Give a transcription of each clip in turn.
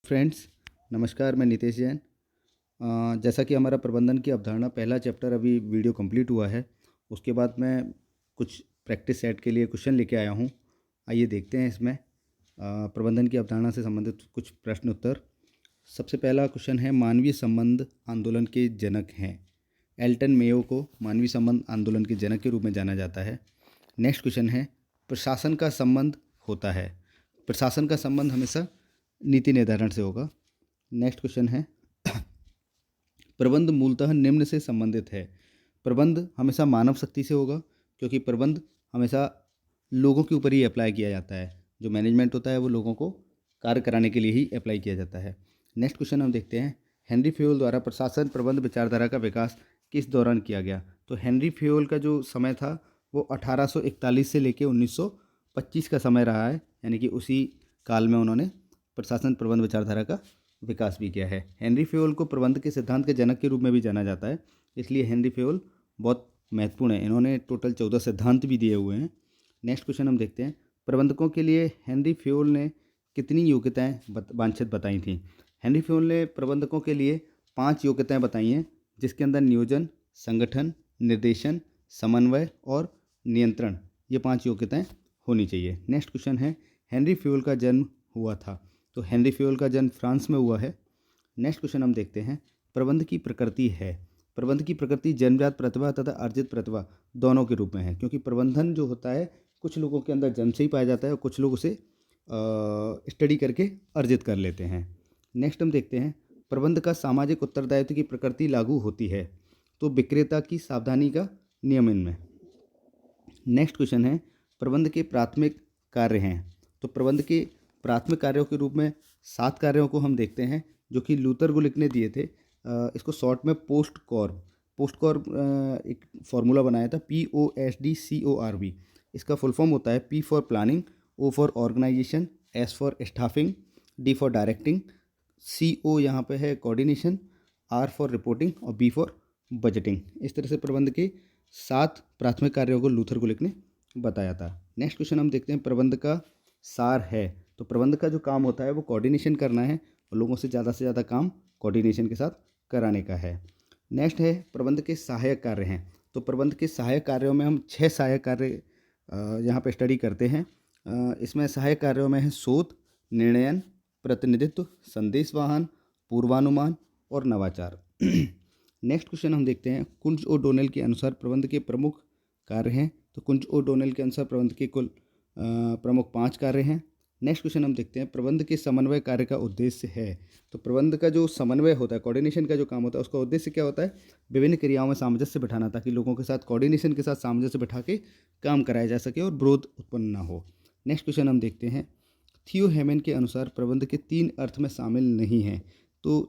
Friends, नमस्कार। मैं नितेश जैन। जैसा कि हमारा प्रबंधन की अवधारणा पहला चैप्टर अभी वीडियो कंप्लीट हुआ है, उसके बाद मैं कुछ प्रैक्टिस सेट के लिए क्वेश्चन लेके आया हूँ। आइए देखते हैं इसमें प्रबंधन की अवधारणा से संबंधित कुछ प्रश्न उत्तर। सबसे पहला क्वेश्चन है, मानवीय संबंध आंदोलन के जनक हैं। एल्टन मेयो को मानवीय संबंध आंदोलन के जनक के रूप में जाना जाता है। नेक्स्ट क्वेश्चन है, प्रशासन का संबंध होता है। प्रशासन का संबंध हमेशा नीति निर्धारण से होगा। नेक्स्ट क्वेश्चन है, प्रबंध मूलतः निम्न से संबंधित है। प्रबंध हमेशा मानव शक्ति से होगा, क्योंकि प्रबंध हमेशा लोगों के ऊपर ही अप्लाई किया जाता है। जो मैनेजमेंट होता है वो लोगों को कार्य कराने के लिए ही अप्लाई किया जाता है। नेक्स्ट क्वेश्चन हम देखते हैं, हेनरी फेयोल द्वारा प्रशासन प्रबंध विचारधारा का विकास किस दौरान किया गया। तो हेनरी फेयोल का जो समय था वो 1841 से लेकर 1925 का समय रहा है, यानी कि उसी काल में उन्होंने प्रशासन प्रबंध विचारधारा का विकास भी किया है। हेनरी फेयोल को प्रबंध के सिद्धांत के जनक के रूप में भी जाना जाता है, इसलिए हेनरी फेयोल बहुत महत्वपूर्ण है। इन्होंने टोटल 14 सिद्धांत भी दिए हुए हैं। नेक्स्ट क्वेश्चन हम देखते हैं, प्रबंधकों के लिए हेनरी फेयोल ने कितनी योग्यताएं वांछित बताई थी। हेनरी फेयोल ने प्रबंधकों के लिए 5 योग्यताएं बताई हैं, जिसके अंदर नियोजन, संगठन, निर्देशन, समन्वय और नियंत्रण, ये 5 योग्यताएं होनी चाहिए। नेक्स्ट क्वेश्चन है, हेनरी फेयोल का जन्म हुआ था। तो हेनरी फेयोल का जन्म फ्रांस में हुआ है। नेक्स्ट क्वेश्चन हम देखते हैं, प्रबंध की प्रकृति है। प्रबंध की प्रकृति जन्मजात प्रतिभा तथा अर्जित प्रतिभा दोनों के रूप में है, क्योंकि प्रबंधन जो होता है कुछ लोगों के अंदर जन्म से ही पाया जाता है और कुछ लोग उसे स्टडी करके अर्जित कर लेते हैं। नेक्स्ट हम देखते हैं, प्रबंध का सामाजिक उत्तरदायित्व की प्रकृति लागू होती है। तो विक्रेता की सावधानी का नियम इनमें। नेक्स्ट क्वेश्चन है, प्रबंध के प्राथमिक कार्य हैं। तो प्रबंध के प्राथमिक कार्यों के रूप में 7 कार्यों को हम देखते हैं, जो कि लूथर गुलिक ने दिए थे। इसको शॉर्ट में पोस्ट कॉर्प एक फार्मूला बनाया था, POSDCORB। इसका फुल फॉर्म होता है P for planning, O for organization, S for staffing, D for directing, CO यहाँ पे है कोऑर्डिनेशन, R फॉर रिपोर्टिंग और B फॉर बजटिंग। इस तरह से प्रबंध के 7 प्राथमिक कार्यों को लूथर गुलिक ने बताया था। नेक्स्ट क्वेश्चन हम देखते हैं, प्रबंध का सार है। तो प्रबंध का जो काम होता है वो कोऑर्डिनेशन करना है और लोगों से ज़्यादा काम कोऑर्डिनेशन के साथ कराने का है। नेक्स्ट है, प्रबंध के सहायक कार्य हैं। तो प्रबंध के सहायक कार्यों में हम 6 सहायक कार्य यहाँ पे स्टडी करते हैं। इसमें सहायक कार्यों में है शोध, निर्णयन, प्रतिनिधित्व, संदेशवाहन, पूर्वानुमान और नवाचार। नेक्स्ट क्वेश्चन हम देखते हैं, कुंज ओडोनेल के अनुसार प्रबंध के प्रमुख कार्य हैं। तो कुंज ओडोनेल के अनुसार प्रबंध के कुल प्रमुख 5 कार्य हैं। नेक्स्ट क्वेश्चन हम देखते हैं, प्रबंध के समन्वय कार्य का उद्देश्य है। तो प्रबंध का जो समन्वय होता है, कोऑर्डिनेशन का जो काम होता है, उसका उद्देश्य क्या होता है? विभिन्न क्रियाओं में सामंजस्य बिठाना, ताकि लोगों के साथ कोऑर्डिनेशन के साथ सामंजस्य बिठा के काम कराया जा सके और विरोध उत्पन्न ना हो। नेक्स्ट क्वेश्चन हम देखते हैं, थियो हेमन के अनुसार प्रबंध के 3 अर्थ में शामिल नहीं है। तो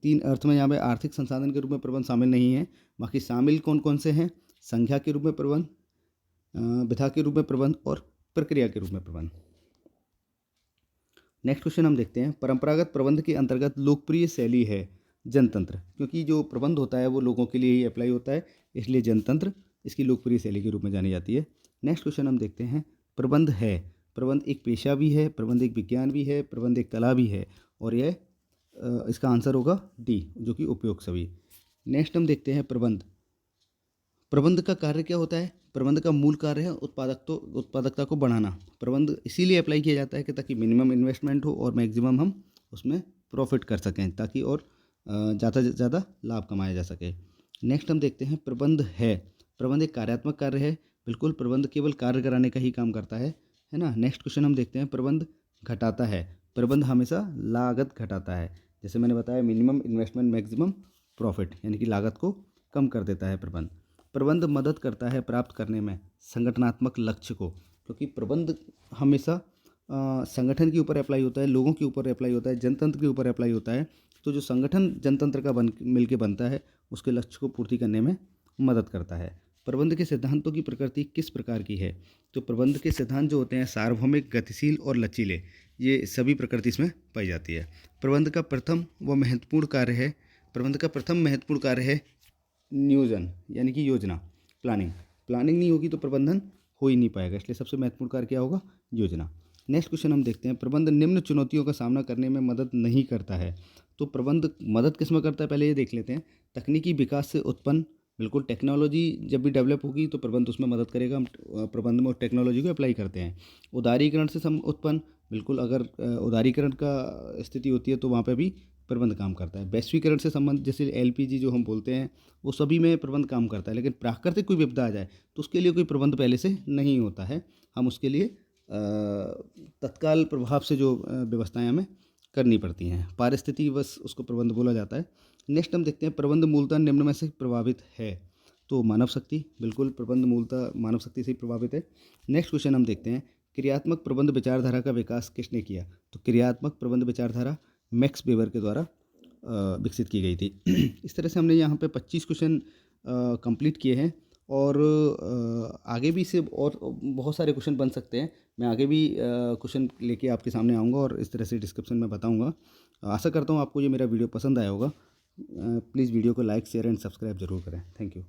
3 अर्थ में यहाँ पे आर्थिक संसाधन के रूप में प्रबंध शामिल नहीं है। बाकी शामिल कौन कौन से हैं? संख्या के रूप में प्रबंध, विधा के रूप में प्रबंध और प्रक्रिया के रूप में प्रबंध। नेक्स्ट क्वेश्चन हम देखते हैं, परंपरागत प्रबंध के अंतर्गत लोकप्रिय शैली है जनतंत्र। क्योंकि जो प्रबंध होता है वो लोगों के लिए ही अप्लाई होता है, इसलिए जनतंत्र इसकी लोकप्रिय शैली के रूप में जानी जाती है। नेक्स्ट क्वेश्चन हम देखते हैं, प्रबंध है। प्रबंध एक पेशा भी है, प्रबंध एक विज्ञान भी है, प्रबंध एक कला भी है, और यह इसका आंसर होगा D, जो कि उपयोग सभी। नेक्स्ट हम देखते हैं, प्रबंध का कार्य क्या होता है? प्रबंध का मूल कार्य है उत्पादकता को बढ़ाना। प्रबंध इसीलिए अप्लाई किया जाता है कि ताकि मिनिमम इन्वेस्टमेंट हो और मैक्सिमम हम उसमें प्रॉफिट कर सकें, ताकि और ज़्यादा से ज़्यादा लाभ कमाया जा सके। नेक्स्ट हम देखते हैं, प्रबंध है। प्रबंध एक कार्यात्मक कार्य है। बिल्कुल, प्रबंध केवल कार्य कराने का ही काम करता है ना। नेक्स्ट क्वेश्चन हम देखते हैं, प्रबंध घटाता है। प्रबंध हमेशा लागत घटाता है। जैसे मैंने बताया, मिनिमम इन्वेस्टमेंट मैक्सिमम प्रॉफिट, यानी कि लागत को कम कर देता है प्रबंध। प्रबंध मदद करता है प्राप्त करने में संगठनात्मक लक्ष्य को, क्योंकि प्रबंध हमेशा संगठन के ऊपर अप्लाई होता है, लोगों के ऊपर अप्लाई होता है, जनतंत्र के ऊपर अप्लाई होता है। तो जो संगठन जनतंत्र का मिलके बनता है, उसके लक्ष्य को पूर्ति करने में मदद करता है। प्रबंध के सिद्धांतों की प्रकृति किस प्रकार की है? तो प्रबंध के सिद्धांत जो होते हैं सार्वभौमिक, गतिशील और लचीले, ये सभी प्रकृति इसमें पाई जाती है। प्रबंध का प्रथम महत्वपूर्ण कार्य है नियोजन, यानी कि योजना, प्लानिंग नहीं होगी तो प्रबंधन हो ही नहीं पाएगा, इसलिए सबसे महत्वपूर्ण कार्य क्या होगा? योजना। नेक्स्ट क्वेश्चन हम देखते हैं, प्रबंध निम्न चुनौतियों का सामना करने में मदद नहीं करता है। तो प्रबंध मदद किस में करता है, पहले ये देख लेते हैं। तकनीकी विकास से उत्पन्न, बिल्कुल टेक्नोलॉजी जब भी डेवलप होगी तो प्रबंध उसमें मदद करेगा। हम प्रबंध में टेक्नोलॉजी को अप्लाई करते हैं। उदारीकरण से सम उत्पन्न, बिल्कुल अगर उदारीकरण का स्थिति होती है तो वहाँ पे भी प्रबंध काम करता है। वैश्वीकरण से संबंध, जैसे एलपीजी जो हम बोलते हैं, वो सभी में प्रबंध काम करता है। लेकिन प्राकृतिक कोई विपदा आ जाए तो उसके लिए कोई प्रबंध पहले से नहीं होता है। हम उसके लिए तत्काल प्रभाव से जो व्यवस्थाएं हमें करनी पड़ती हैं, पारिस्थितिकी उसको प्रबंध बोला जाता है। नेक्स्ट हम देखते हैं, प्रबंध मूलतः निम्न में से प्रभावित है। तो मानव शक्ति, बिल्कुल प्रबंध मूलतः मानव शक्ति से ही प्रभावित है। नेक्स्ट क्वेश्चन हम देखते हैं, क्रियात्मक प्रबंध विचारधारा का विकास किसने किया। तो क्रियात्मक प्रबंध विचारधारा मैक्स वेबर के द्वारा विकसित की गई थी। इस तरह से हमने यहाँ पे 25 क्वेश्चन कंप्लीट किए हैं और आगे भी इससे और बहुत सारे क्वेश्चन बन सकते हैं। मैं आगे भी क्वेश्चन लेके आपके सामने आऊँगा और इस तरह से डिस्क्रिप्शन में बताऊँगा। आशा करता हूँ आपको ये मेरा वीडियो पसंद आया होगा। प्लीज़ वीडियो को लाइक, शेयर एंड सब्सक्राइब ज़रूर करें। Thank you.